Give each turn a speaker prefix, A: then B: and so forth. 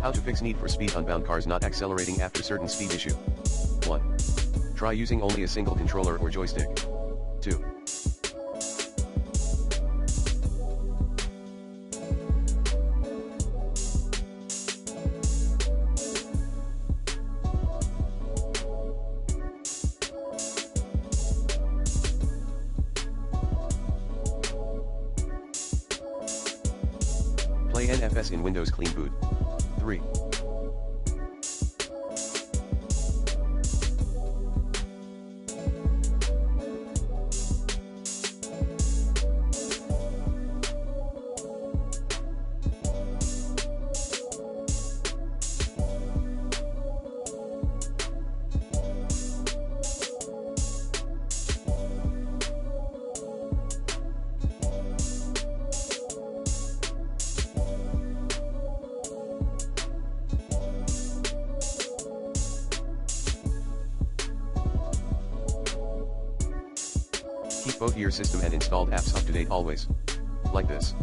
A: How to fix need for speed unbound cars not accelerating after certain speed issue. 1. Try using only a single controller or joystick. 2. Play NFS in Windows Clean Boot. 3. Keep both your system and installed apps up to date always. Like this.